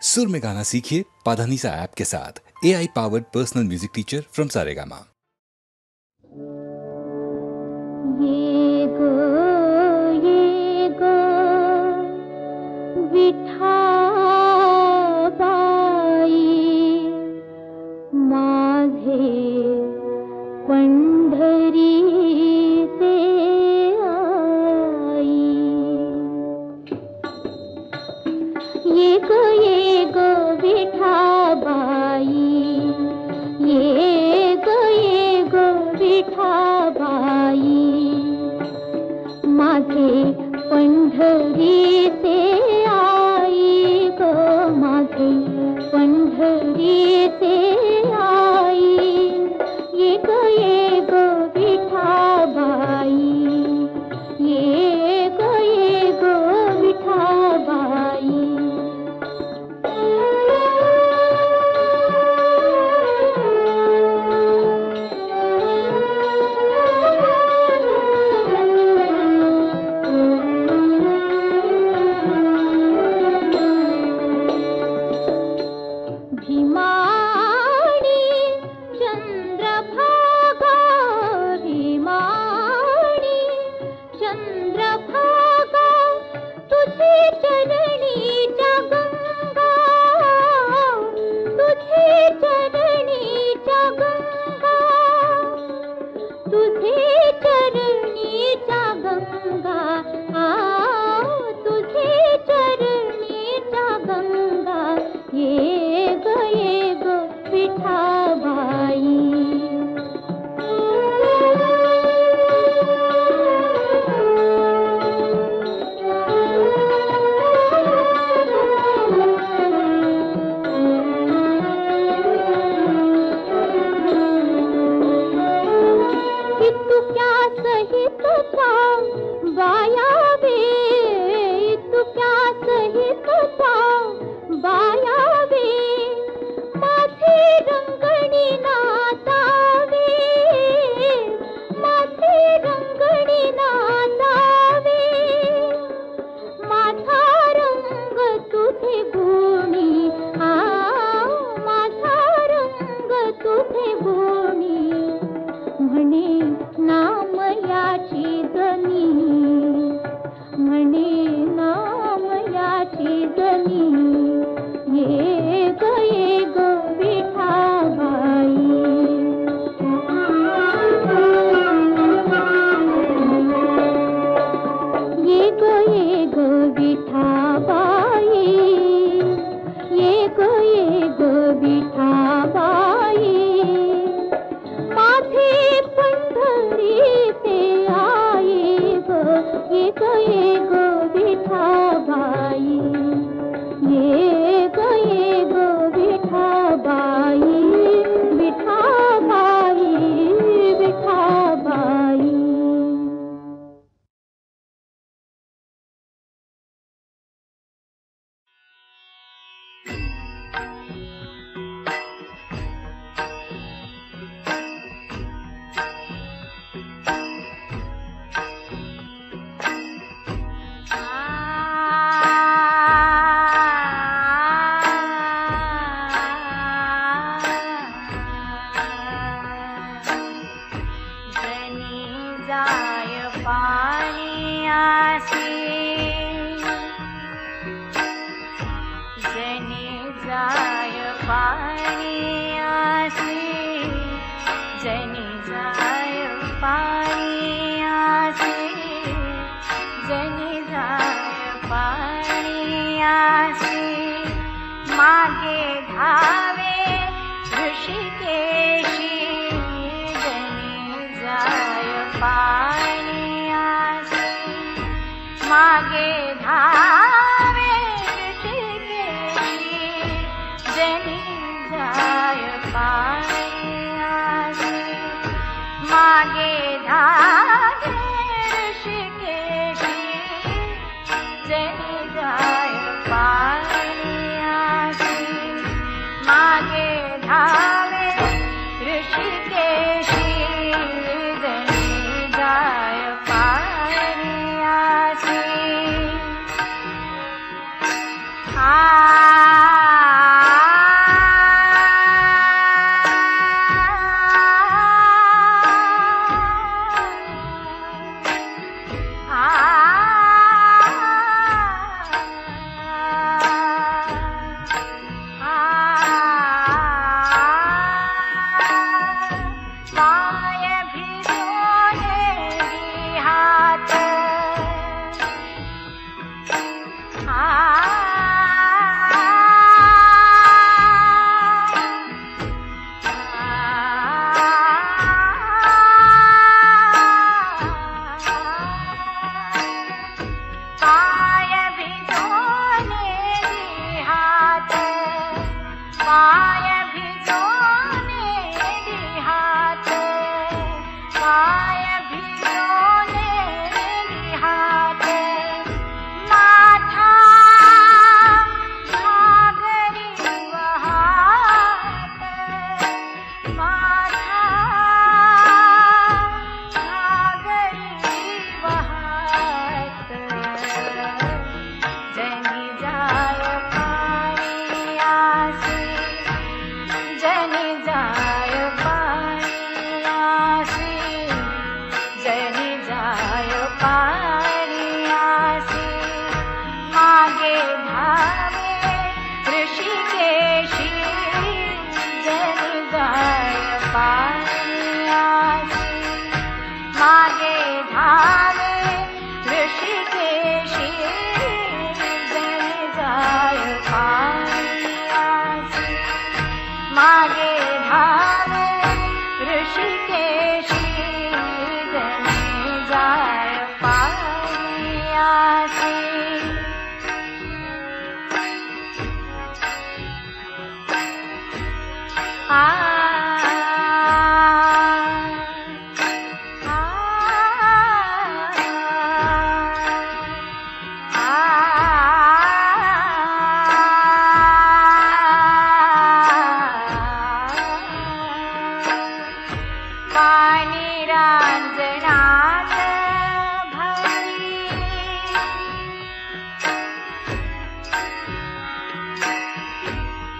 सुर में गाना सीखिए पाधानीसा ऐप के साथ। AI powered personal music teacher from Saregama. ये गो विठाबाई माझे पंढरी से आई। ये गो विठाबाई, ये गो विठाबाई माझे पंढरी से आई गो, माझे पंढरी से आई। ये गो विठाबाई, ये गो विठाबाई।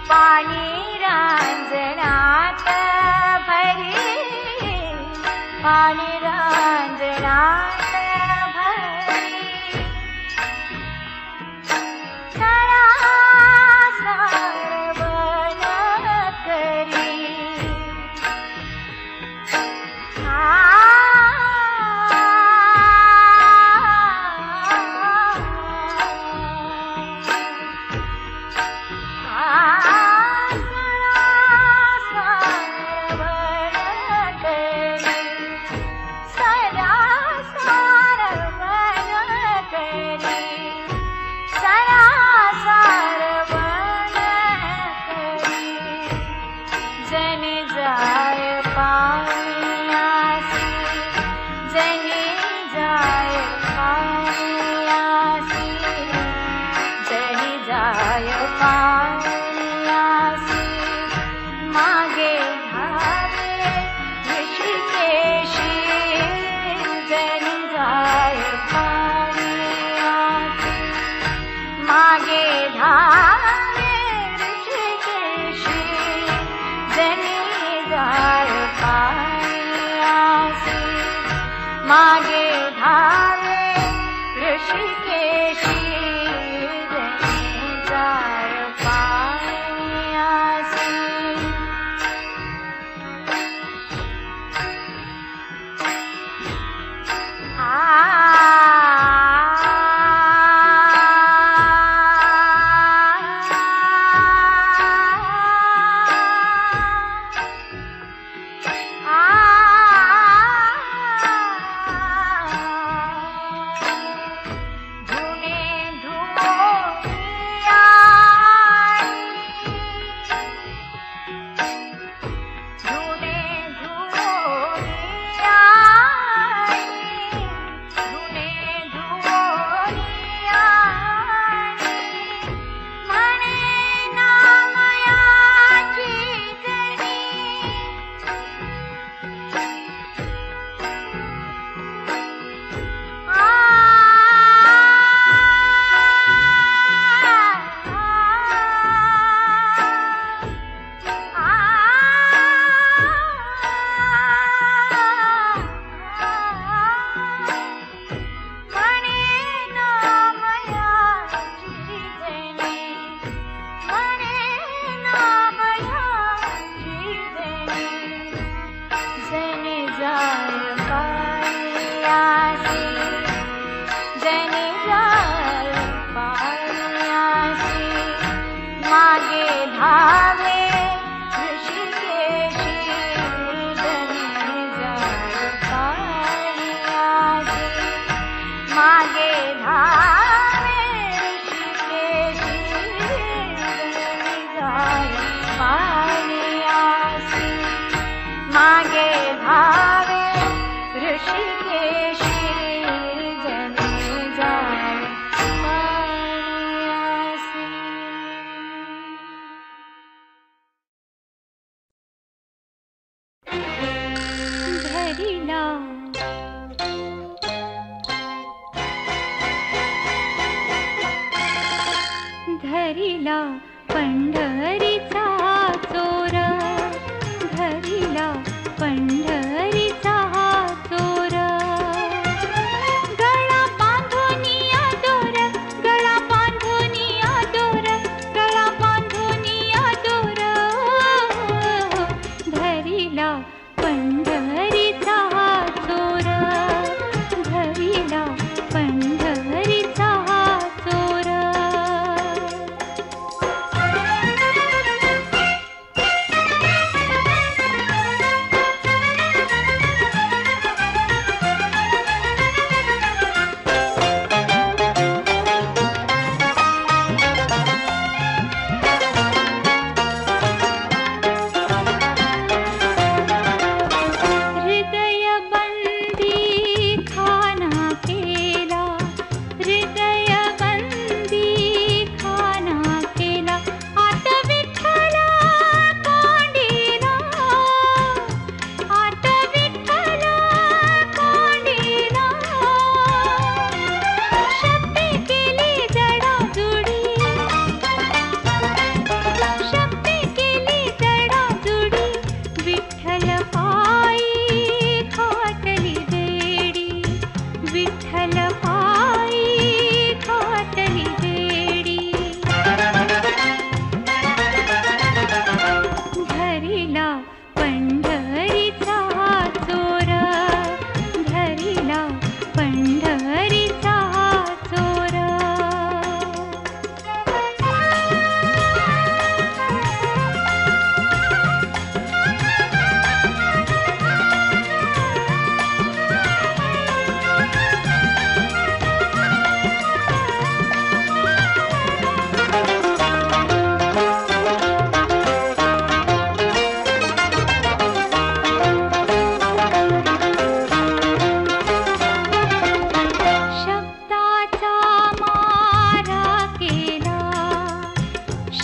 पाणी रांजणात भरी, पाणी रांजणात भरी, सरासर वन करी. मागे धावे ऋषिकेशी, जनी जाय पाण्यासी. धरिला पंढरीचा चोर, धरिला पंढरीचा चोर. गळा बांधुनिया दोर, गळा बांधुनिया दोर, गळा बांधुनिया दोर. धरिला पंढरीचा चोर, धरिला पंढरीचा चोर.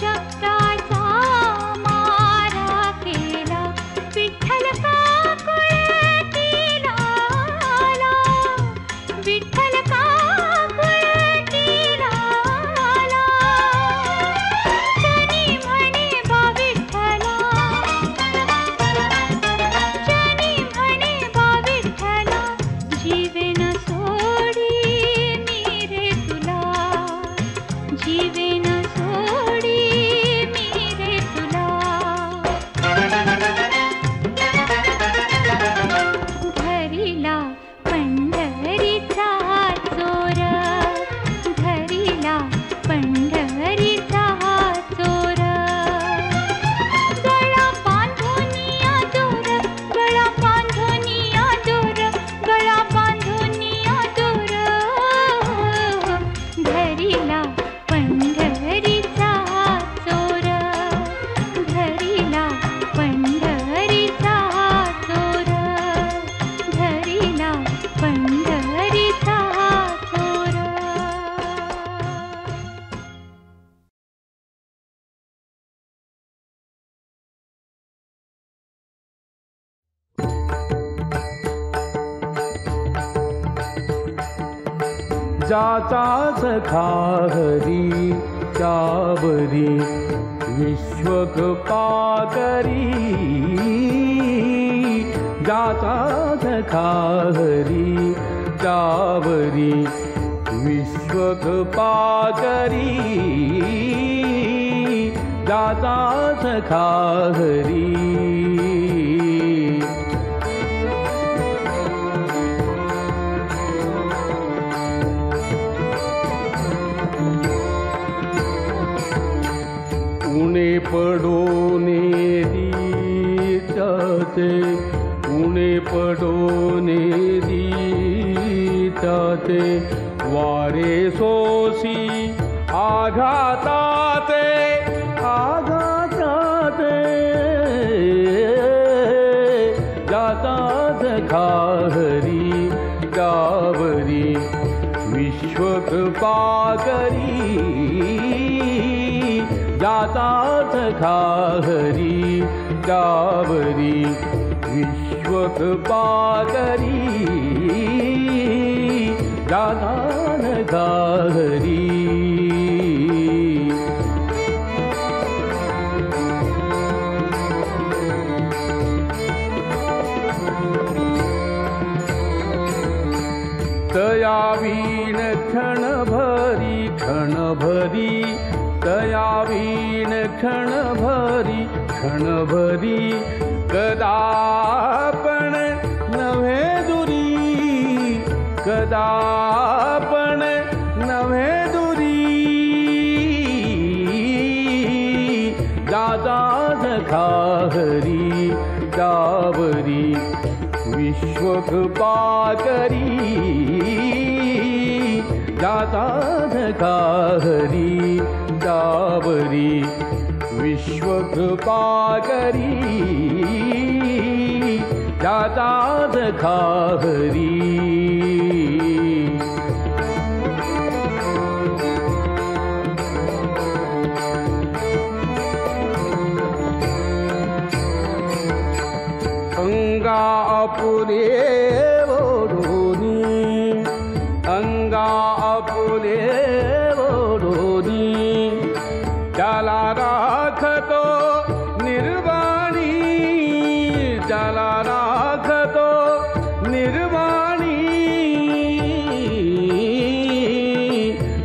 जगताचा मारा केला विठ्ठल काकुळतीला आला विठ्ठल काकुळतीला आला जनी म्हणे बा विठ्ठला जनी म्हणे बा विठ्ठला जीवेन सोडी मी रे तुला जीवेन सोडी मी रे तुला धरिला पंढरीचा चोर धरिला पंढरीचा चोर गळा बांधुनिया दोर गळा बांधुनिया दोर गळा बांधुनिया दोर धरिला पंढरीचा चोर धरिला पंढरीचा चोर धरिला पंढरीचा चोर जाचा सखा हरी त्यावरी विश्वकृपा करी जाचा सखा हरी त्यावरी विश्वकृपा करी जाचा सखा हरी उने पडोने दीचाचे उने पडोने दीचाचे वारे सोसी आघाताते आघाताते जाता सखा हरी त्यावरी विश्वकृपा करी जाता सखा हरी त्यावरी विश्वकृपा करी जाता सखा हरी तया वीण क्षण भरी तया वीण क्षण भरी कदा पण नव्हे दुरी कदा पण नव्हे दुरी जाता सखा हरी त्यावरी विश्वकृपा करी जाता सखा हरी त्यावरी विश्वकृपा करी जाता सखा हरी अंगा आपुले ओढोनी अंगा आपुले ओढोनी त्याला राखतो निर्वाणी त्याला राखतो निर्वाणी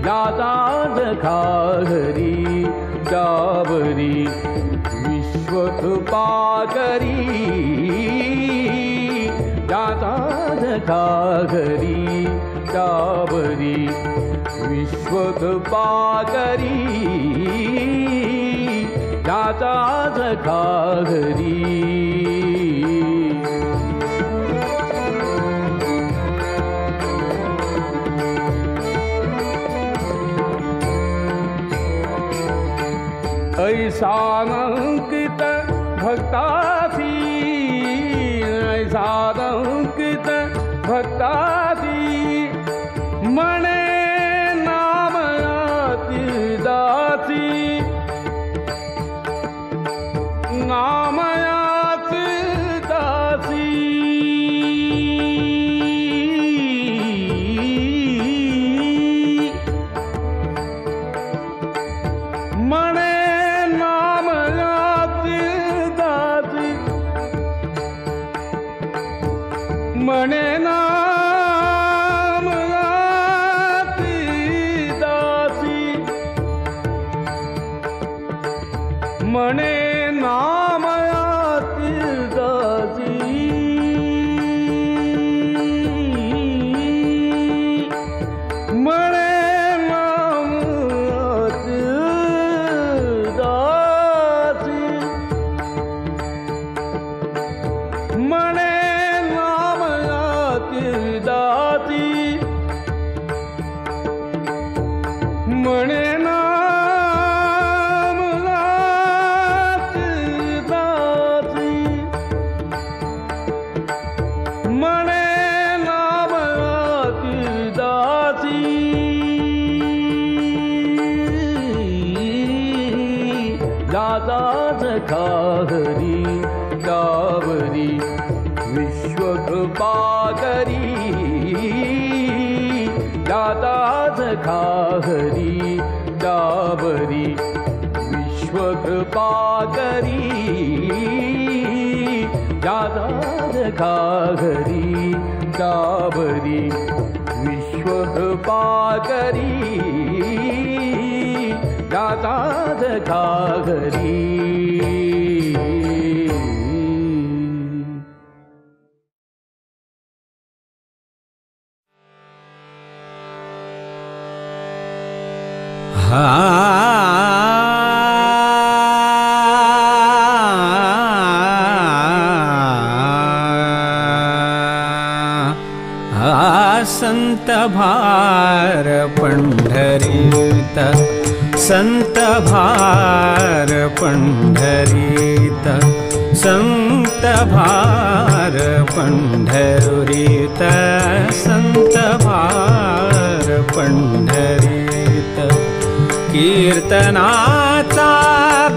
जाता सखा हरी त्यावरी विश्वकृपा करी जाता सखा हरी त्यावरी विश्वकृपा करी जाता सखा हरी ऐसानंकित भक्तासी ऐसानंकित भक्तासी मणे नामयाती दासी म्हणे नामयातील दासी म्हणे हरी डावरी विश्वकृपाकरी दाता सखा हरी डावरी विश्वकृपाकरी दाता सखा हरी डावरी विश्वकृपाकरी दाता सखा हरी संत भार पंढरीत संत भार पंढरीत संत भार पंढरीत संत भार पंढरीत कीर्तनाचा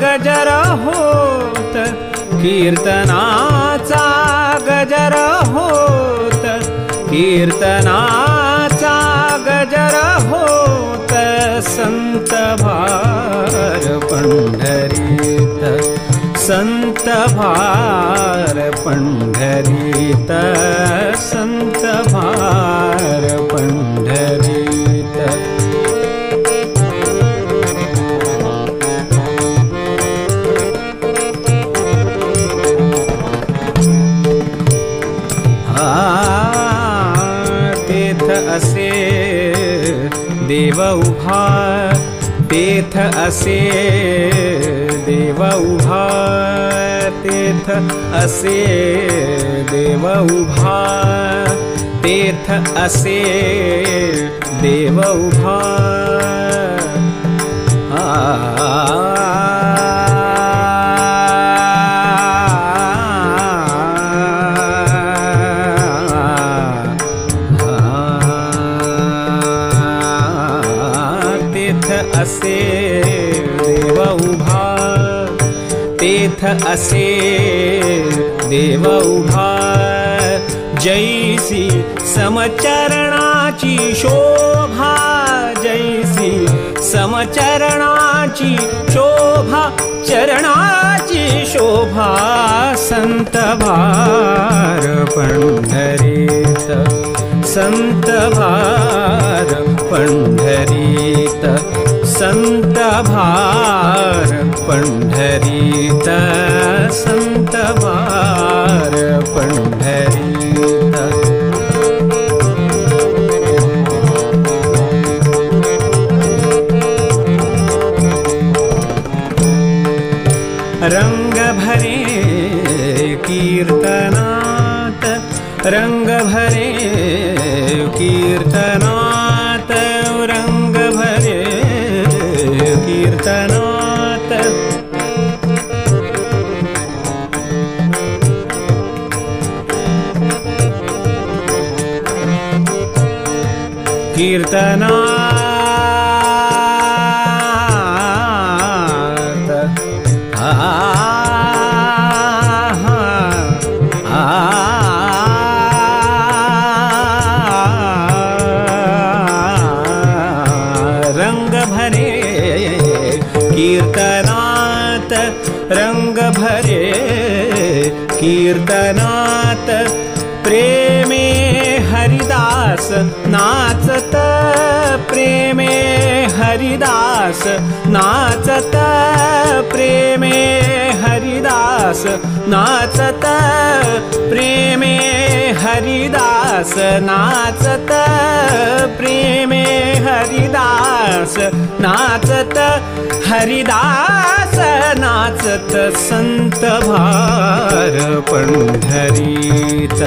गजर होत कीर्तनाचा गजर होत कीर्तनाचा गजर होत संत भार पंढरीत संत भार पंढरीत संत भार पंढरीत असे देव उभा तेथ असे देव उभा तेथ असे देव उभा तेथ असे देव उभा असे देव उभा तेथ असे देव उभा जैसी समचरणाची शोभा जैसी समचरणाची शोभा चरणाची शोभा संत भार पंढरीत संत भार पंढरीत संत भार पंढरीत संत भार पंढरीत रंग भरे कीर्तनात रंग भरे कीर्तनात रंग भरे कीर्तनात कीर्तनात रंग भरे कीर्तनात रंग भरे कीर्तनात प्रेमे हरिदास नाचत प्रेमे हरिदास नाचत प्रेमे नाचत प्रेमे हरिदास नाचत प्रेमे हरिदास नाचत हरिदास नाचत संत भार पंढरीत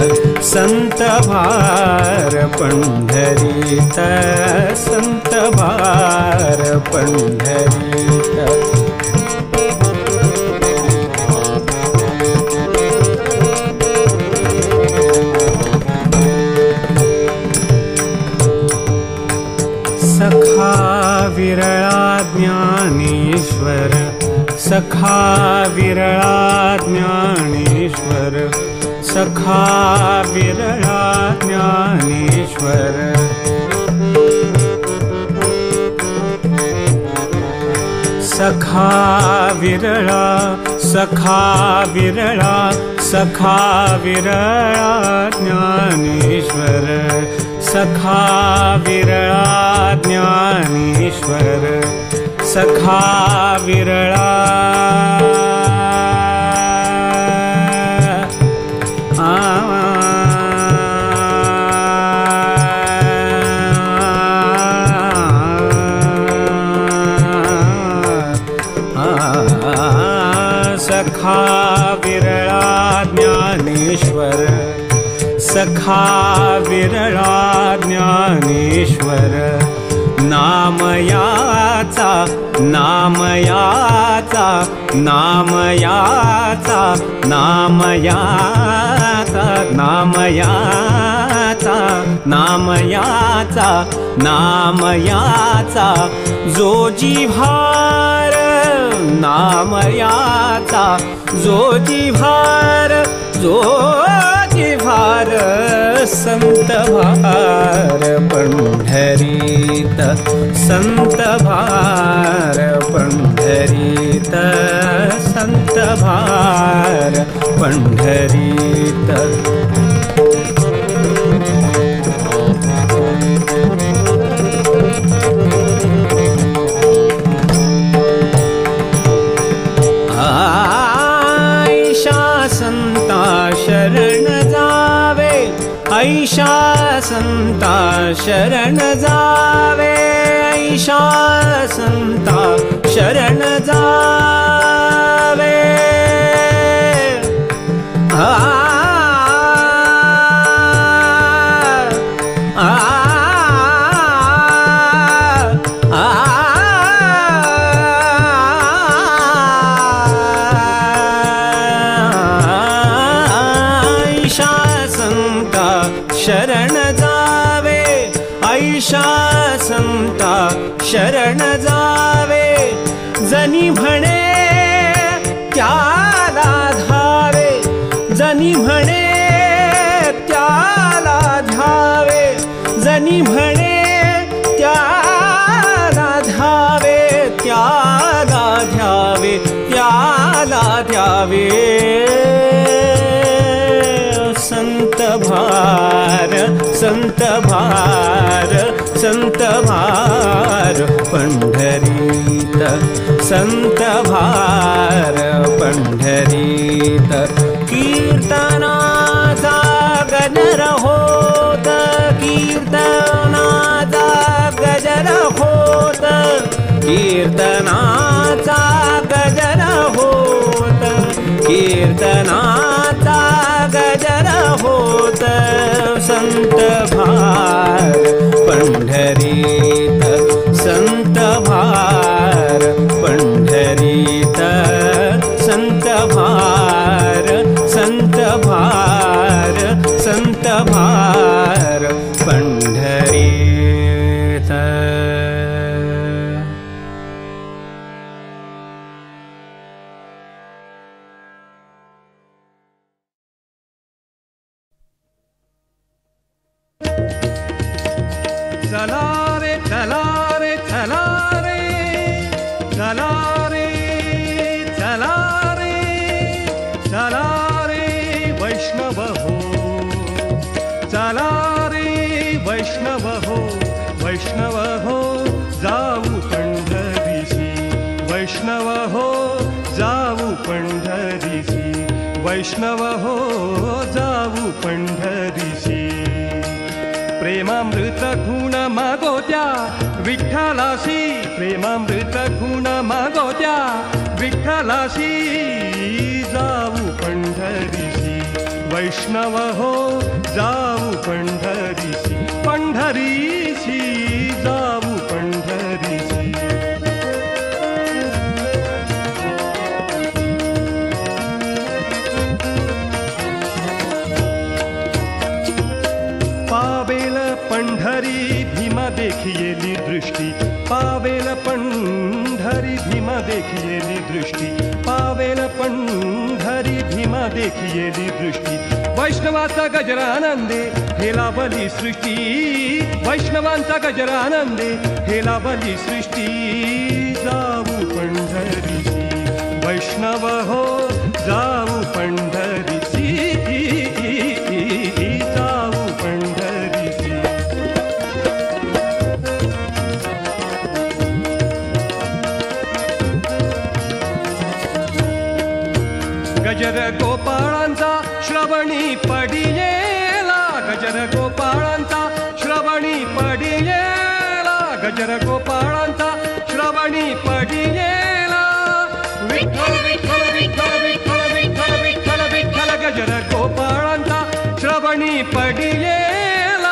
संत भार पंढरीत संत भार पंढरीत सखा विरळा ज्ञानेश्वर सखा विरळा ज्ञानेश्वर सखा विरळा ज्ञानेश्वर सखा विरळा सखा विरळा सखा विरळा ज्ञानेश्वर सखा विरळा ज्ञानेश्वर सखा विरळा सखा विरळा ज्ञानेश्वर सखा विरळा ज्ञानेश्वर नामयाचा नामयाचा नामयाचा नामयाचा नामयाचा नामयाचा नामयाचा जो जिव्हार नामयाचा जो जिव्हार जो जिव्हार संत भार पंढरीत संत भार पंढरीत संत भार पंढरीत संता शरण जावे ऐशा संता शरण जावे ऐशा संता शरण जावे शरण जावे ऐशा संता शरण जावे जनी म्हणे त्याला धावे जनी म्हणे त्याला धावे जनी म्हणे त्याला धावे त्याला ध्यावे त्याला ध्यावे संत भार संत भार संत भार पंढरीत संत भार पंढरीत कीर्तनाचा गजर होत कीर्तनाचा गजर होत कीर्तनाचा गजर होत कीर्तनाचा गजर होत संत भार पंढरीत संत भार पंढरीत संत भार संत भार संत भार पंढरीत चला रे चला रे चला रे चला रे चला रे चला रे वैष्णव हो चला रे वैष्णव हो वैष्णव हो जाऊ पंढरीसी वैष्णव हो जाऊ पंढरीसी वैष्णव हो जाऊ पंढरीशी प्रेमामृत खूण मागोत्या विठ्ठलाशी प्रेमामृत खूण मागोत्या विठ्ठलाशी जाऊ पंढरीशी वैष्णव हो जाऊ पंढरीशी पंढरीशी जाऊ पंढरीशी पावेल पंढरी भीमा देखिएली दृष्टी पावेल पंढरी भीमा देखिएली दृष्टी पावेल पंढरी भीमा देखिएली दृष्टी वैष्णवाचा गजरानंदे हेला बली सृष्टी वैष्णवांचा गजरानंदे हेला बली सृष्टी जाऊ पंढरीशी वैष्णव हो जाऊ पंढरीशी जाऊ पंढरीशी गजर गोपाळांचा श्रवणी पडियेला गजर गोपाळांचा श्रवणी पडियेला गजर गोपाळांचा श्रवणी पडियेला विठ्ठल विठ्ठल विठ्ठल विठ्ठल विठ्ठल विठ्ठल विठ्ठल गजर गोपाळांचा श्रवणी पडियेला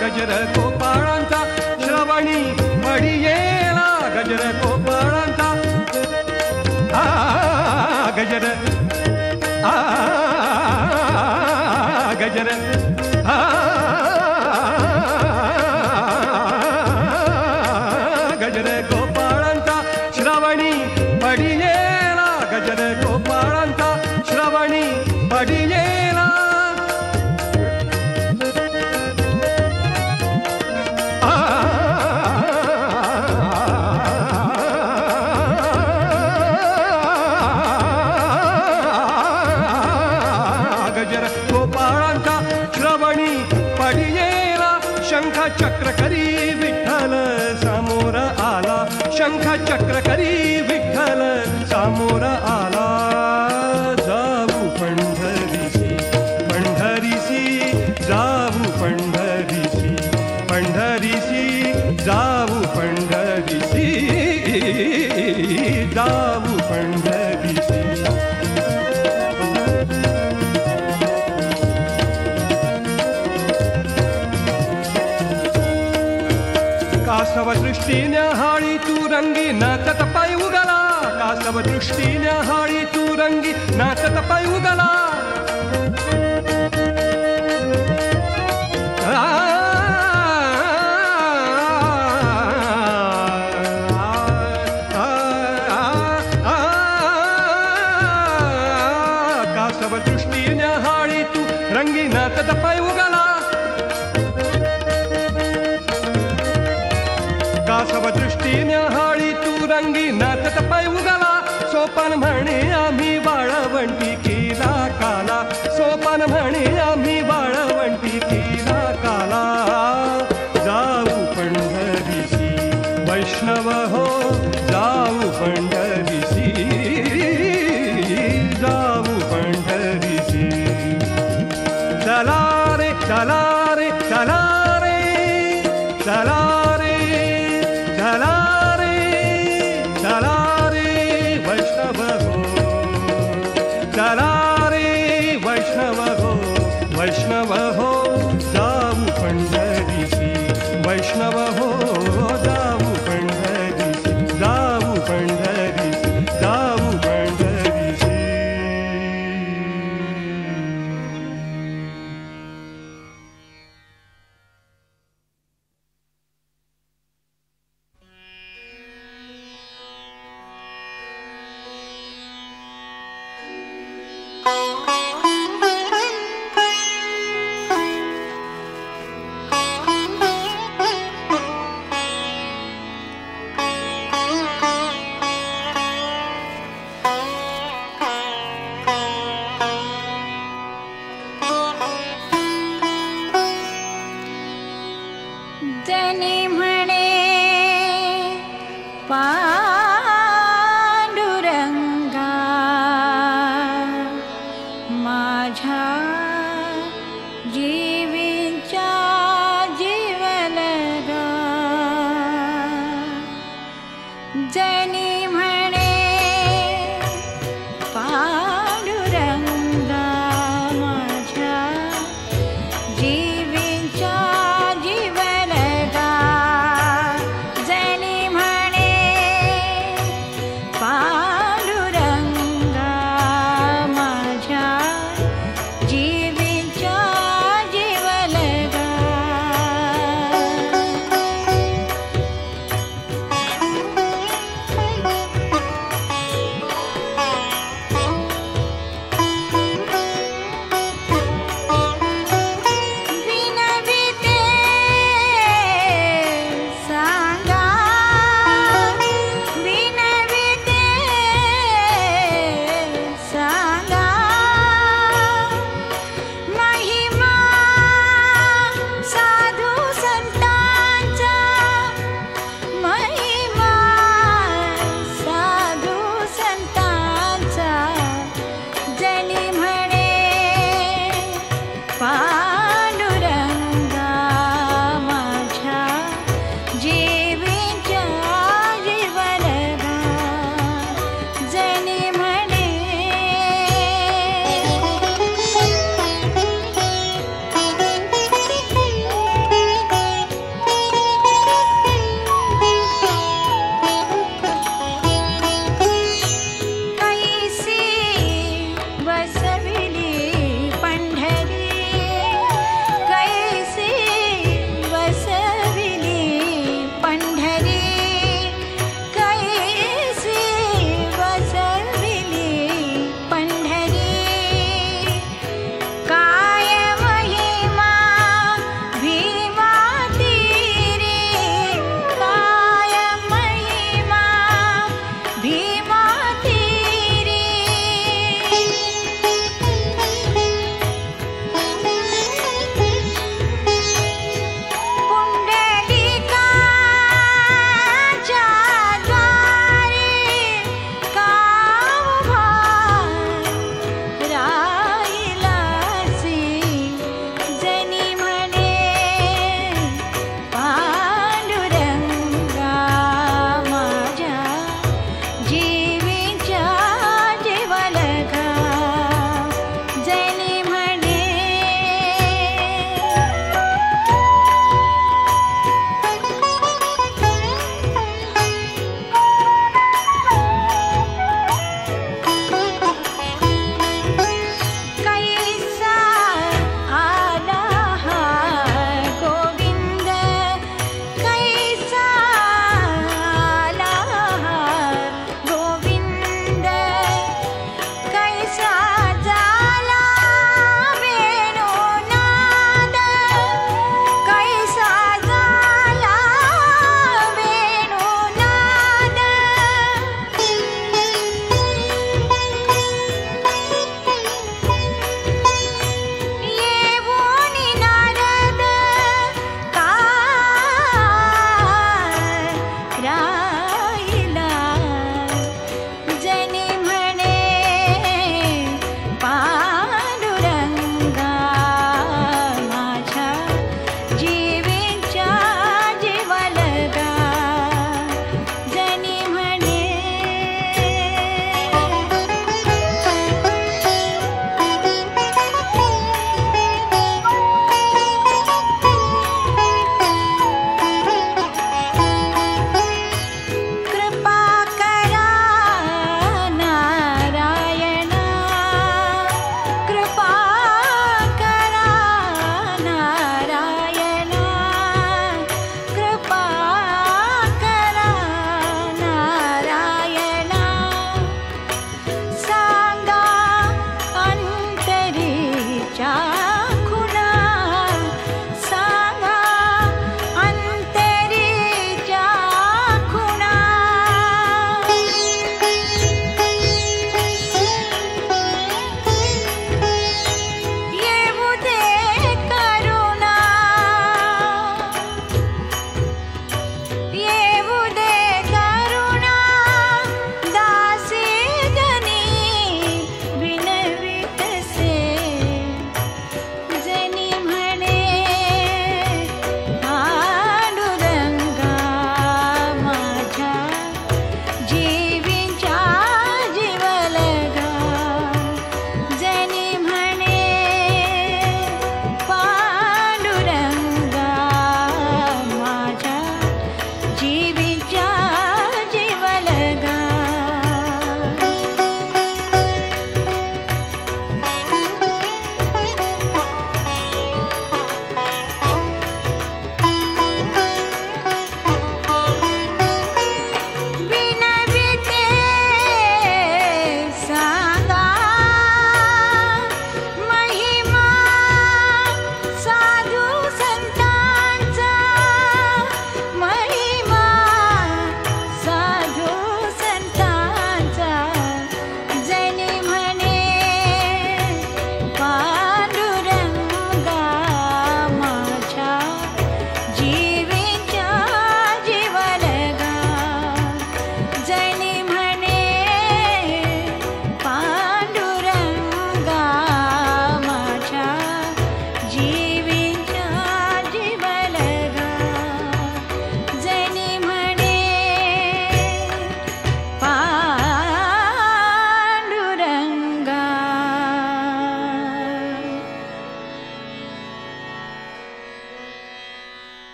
गजर गोपाळांचा श्रवणी पडियेला गजर गोपाळांचा गजर गजर गजर गोपाळांचा श्रवणी पडियेला गजर गोपाळांचा श्रवणी पडियेला गजर गोपाळांचा श्रवणी पडियेला शंख चक्र करी विठ्ठल समोर आला शंख चक्र करी विठ्ठल समोर आला जाऊ पंढरीशी पंढरीशी जाऊ पंढरीशी पंढरीशी जाऊ पंढरीशी जाऊ पंढरीशी कासव दृष्टी न्याहाळी तू रंगी नाचत पाय उगला कासव दृष्टी न्याहाळी तू रंगी नाचत पाय उगला कासव दृष्टी न्याहाळी तू रंगी नाचत पाय उगला कासव दृष्टी न्याहाळी तू रंगी नाचत पाय उगला सोपान म्हणे आम्ही वाळवंटी केला काला सोपान म्हणे आम्ही वाळवंटी केला काला जाऊ पंढरीशी वैष्णव हो जाऊ पंढरीशी जाऊ पंढरीशी चला रे चला रे चला रे चला चला रे वैष्णव हो चला रे वैष्णव हो वैष्णव हो जाऊ पंढरीशी वैष्णव हो जाऊ पंढरीशी जाऊ पंढरीशी जाऊ पंढरीशी जनी म्हणे पांडुरंगा माझ्या जीवींच्या जीवलगा जनी म्हणे पांडुरंगा माझ्या जीवींच्या जीवलगा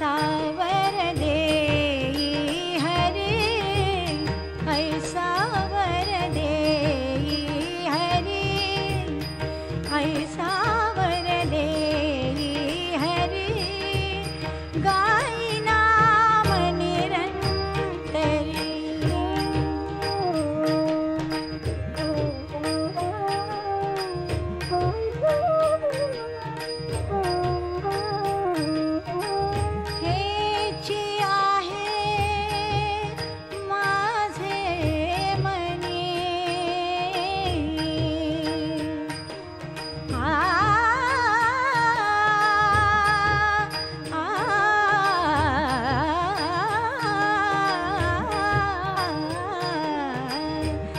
ऐसा वर दे हरे, ऐसा वर दे हरे, ऐसा वर दे हरे, गाई नाम निरंतरी। हेची आहे माझे मनी,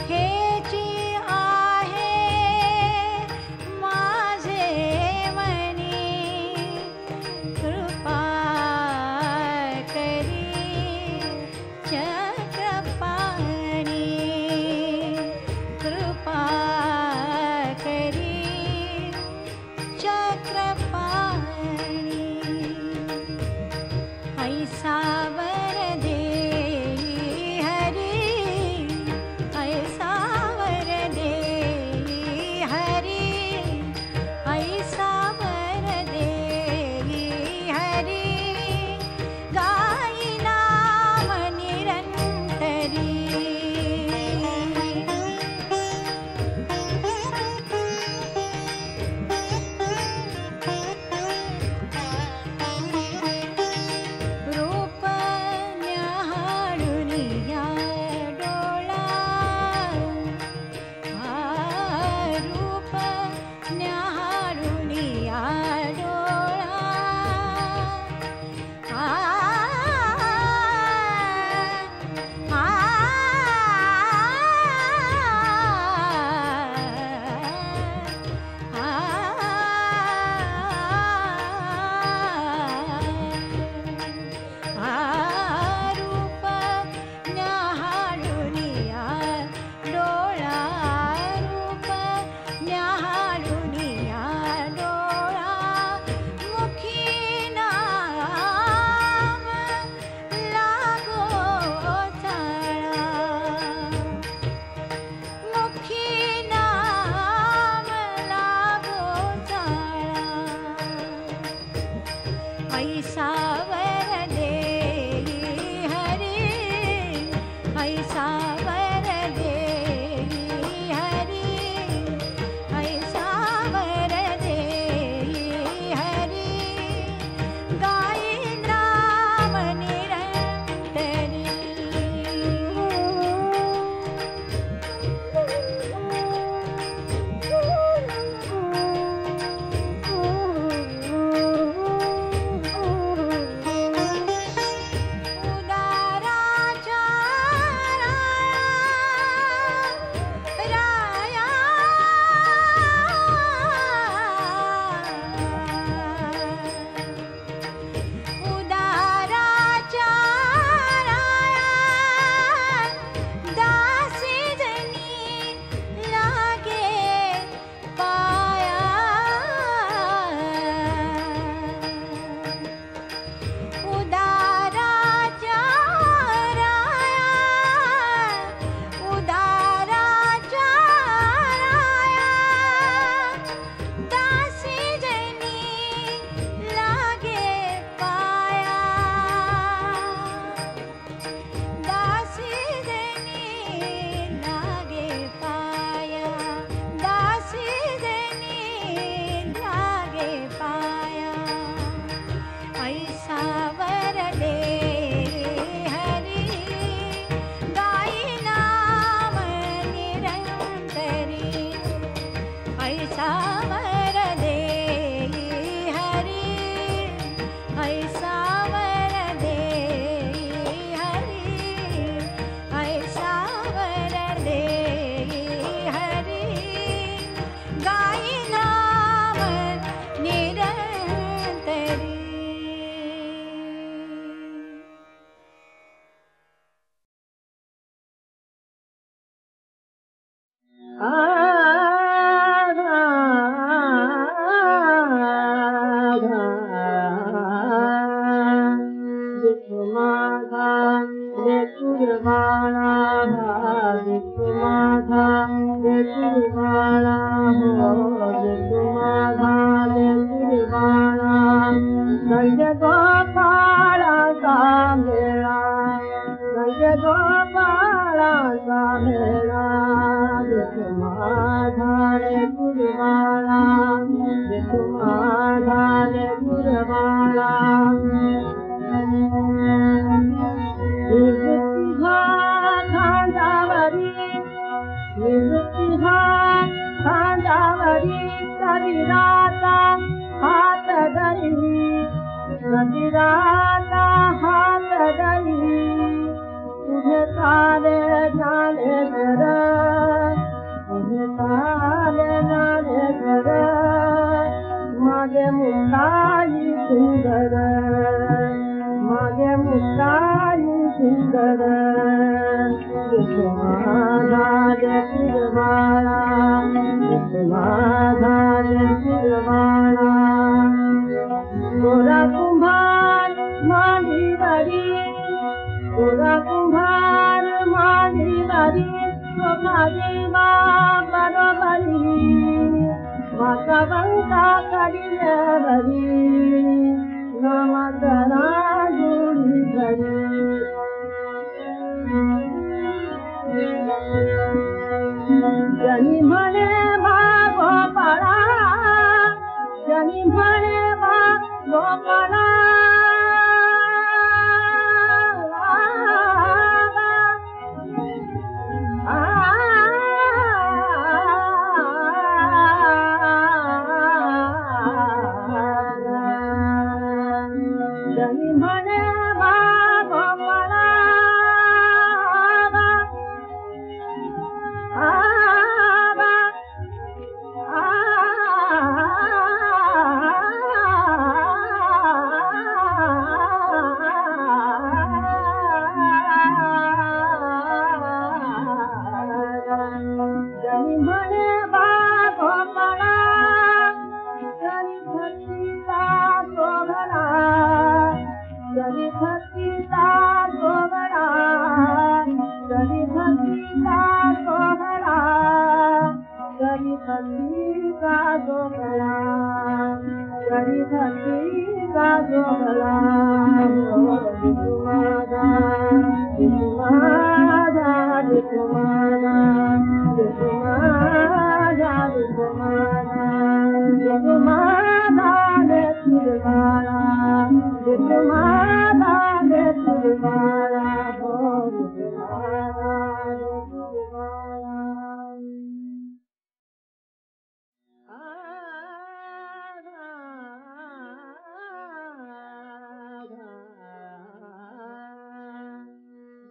हेची आहे माझे मनी, कृपा करी चक्रपाणी, कृपा करी चक्रपाणी। ऐसा वर दे हरी, ऐसा वर दे हरी, ऐसा वर दे हरी, गाई नाम निरंतरी। रूप न्याहाळून या डोळा, रूप न्याहाळून या डोळा, रूप न्याहाळून या डोळा, रूप न्याहाळून या डोळा, मुखी नाम लागो चाळा, मुखी नाम लागो चाळा। ऐसा वर दे हरी, ऐसा वर दे हरी, ऐसा वर दे हरी, गाई नाम निरंतरी। उदाराच्या राया, उदाराच्या राया, दासी जनी लागे पाया, उदाराच्या राया, उदाराच्या राया, दासी जनी लागे पाया, दासी जनी लागे पाया, दासी जनी लागे पाया। ऐसा वर दे हरी, गाई नाम निरंतरी, ऐसा वर दे हरी, ऐसा वर दे हरी, ऐसा वर दे हरी, गाई नाम निरंतरी। विष्णुमाधा कुर्बाणा विष्णुमाधा कुर्बाणा हो विष्णुमाधा कुर्बाणा संग गोपाला सा मेरा संग गोपाला सा मेरा विष्णुमाधा कुर्बाणा विष्णुमाधा कुर्बाणा खांदावरी कविराता हाथ धरी कविराता हाथ धरी तुझे तारे जाने कर तुझे तारे जाने कर मागे मुक्ताई सुंदर मागे मुक्ताई सुंदर विष्णुमाधा कुर्बाणा विष्णुमाधा कुर्बाणा गोरा कुम्हार मांडी बरी गोरा कुम्हार मांडी बरी माझी माँ बरोबरी माता बंका करिए बरी नमतरा जुड़ी बरी जनी म्हणे गोपाळा जनी म्हणे गोपाळा जनी म्हणे गोपाळा जनी म्हणे गोपाळा जनी भक्तीचा सोहळा जनी भक्तीचा सोहळा जनी भक्तीचा सोहळा जनी भक्तीचा सोहळा जनी भक्तीचा सोहळा विष्णुमाधा विष्णुमाधा विष्णुमाधा विष्णुमाधा विष्णुमाधा विष्णुमाधा कुर्बाणा विष्णुमाधा